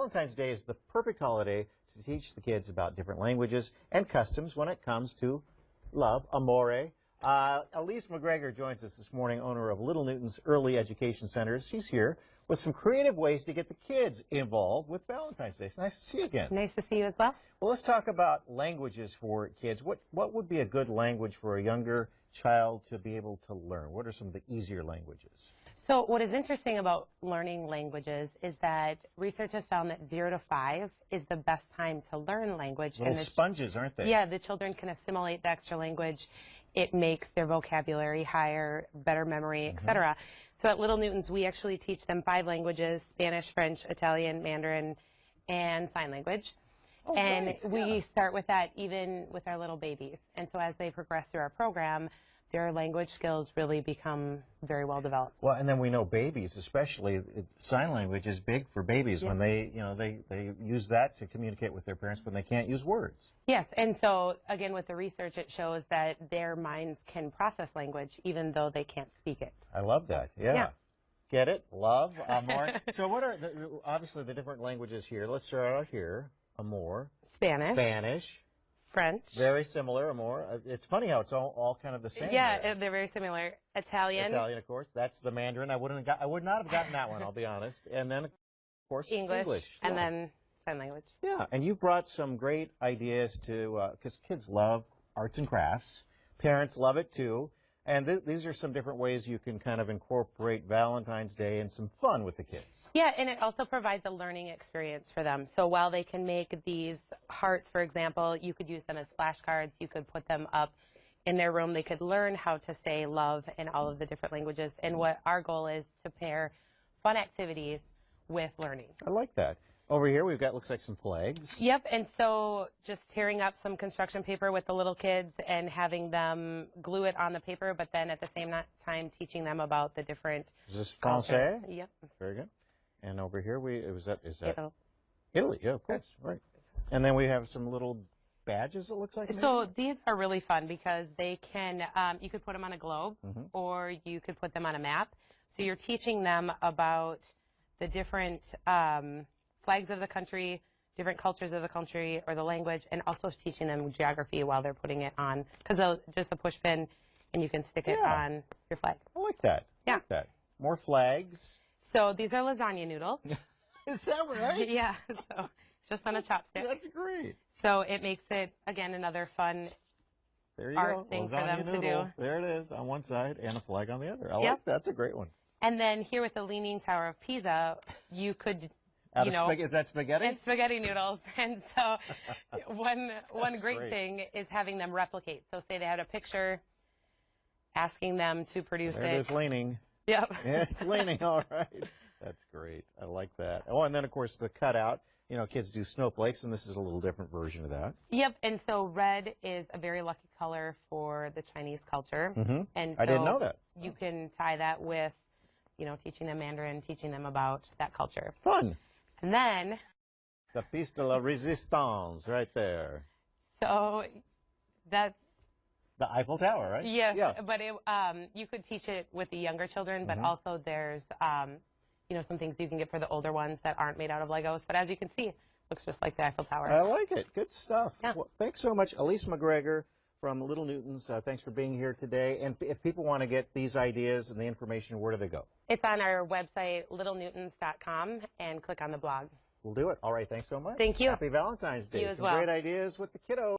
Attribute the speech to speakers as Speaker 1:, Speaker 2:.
Speaker 1: Valentine's Day is the perfect holiday to teach the kids about different languages and customs when it comes to love, amore. Alise McGregor joins us this morning, owner of Little Newton's Early Education Centers. She's here with some creative ways to get the kids involved with Valentine's Day. It's nice to see you again.
Speaker 2: Nice to see you as well.
Speaker 1: Well, let's talk about languages for kids. What would be a good language for a younger child to be able to learn? What are some of the easier languages?
Speaker 2: So what is interesting about learning languages is that research has found that 0 to 5 is the best time to learn language.
Speaker 1: Little sponges, aren't they?
Speaker 2: Yeah, the children can assimilate the extra language. It makes their vocabulary higher, better memory, etc. So at Little Newton's, we actually teach them 5 languages: Spanish, French, Italian, Mandarin, and sign language.
Speaker 1: Oh,
Speaker 2: and
Speaker 1: right.
Speaker 2: we start with that even with our little babies. And so as they progress through our program, their language skills really become very well developed.
Speaker 1: Well, and then we know babies, especially sign language is big for babies when they use that to communicate with their parents when they can't use words.
Speaker 2: Yes, and so again with the research, it shows that their minds can process language even though they can't speak it.
Speaker 1: I love that. Yeah. Get it? Love, amor. So what are obviously the different languages here? Let's start out here. Amor. Spanish.
Speaker 2: French.
Speaker 1: Very similar, amor. It's funny how it's all kind of the same.
Speaker 2: Yeah, they're very similar. Italian,
Speaker 1: of course. That's the Mandarin. I would not have gotten that one, I'll be honest. And then, of course, English.
Speaker 2: And then sign language.
Speaker 1: Yeah, and you brought some great ideas to, because kids love arts and crafts. Parents love it, too. And these are some different ways you can kind of incorporate Valentine's Day and some fun with the kids.
Speaker 2: Yeah, and it also provides a learning experience for them. So while they can make these hearts, for example, you could use them as flashcards. You could put them up in their room. They could learn how to say love in all of the different languages. And what our goal is to pair fun activities with learning.
Speaker 1: I like that. Over here, we've got, looks like some flags.
Speaker 2: Yep, and so just tearing up some construction paper with the little kids and having them glue it on the paper, but then at the same time teaching them about the different
Speaker 1: Is this
Speaker 2: cultures.
Speaker 1: Francais?
Speaker 2: Yep.
Speaker 1: Very good. And over here, is that
Speaker 2: Italy.
Speaker 1: Italy? Yeah, of course. Right. And then we have some little badges, it looks like.
Speaker 2: So these are really fun because they can, you could put them on a globe or you could put them on a map. So you're teaching them about the different flags of the country, different cultures of the country or the language, and also teaching them geography while they're putting it on, because they'll just a push pin and you can stick it on your flag.
Speaker 1: I like that. I like that. More flags.
Speaker 2: So these are lasagna noodles.
Speaker 1: Is that right?
Speaker 2: Yeah, so just on a chopstick.
Speaker 1: That's great.
Speaker 2: So it makes it, again, another fun art thing for them to do.
Speaker 1: There it is on one side and a flag on the other. I like that. That's a great one.
Speaker 2: And then here with the Leaning Tower of Pisa, you could,
Speaker 1: is that spaghetti?
Speaker 2: It's spaghetti noodles. And so one great thing is having them replicate. So say they had a picture, asking them to produce
Speaker 1: It is leaning.
Speaker 2: Yep.
Speaker 1: Yeah, it's leaning, all right. That's great. I like that. Oh, and then, of course, the cutout. You know, kids do snowflakes, and this is a little different version of that.
Speaker 2: Yep, and so red is a very lucky color for the Chinese culture. And so
Speaker 1: I didn't know that.
Speaker 2: You can tie that with, teaching them Mandarin, teaching them about that culture.
Speaker 1: Fun.
Speaker 2: And then
Speaker 1: the piece de la résistance right there.
Speaker 2: So that's
Speaker 1: the Eiffel Tower, right?
Speaker 2: Yes, yeah. But you could teach it with the younger children, but also there's some things you can get for the older ones that aren't made out of Legos. But as you can see, it looks just like the Eiffel Tower.
Speaker 1: I like it. Good stuff.
Speaker 2: Yeah.
Speaker 1: Well, thanks so much, Alise McGregor from Little Newton's. Thanks for being here today. And if people want to get these ideas and the information, where do they go?
Speaker 2: It's on our website, littlenewtons.com, and click on the blog.
Speaker 1: We'll do it. All right. Thanks so much.
Speaker 2: Thank you.
Speaker 1: Happy Valentine's Day.
Speaker 2: You as
Speaker 1: Some
Speaker 2: well.
Speaker 1: great ideas with the kiddos.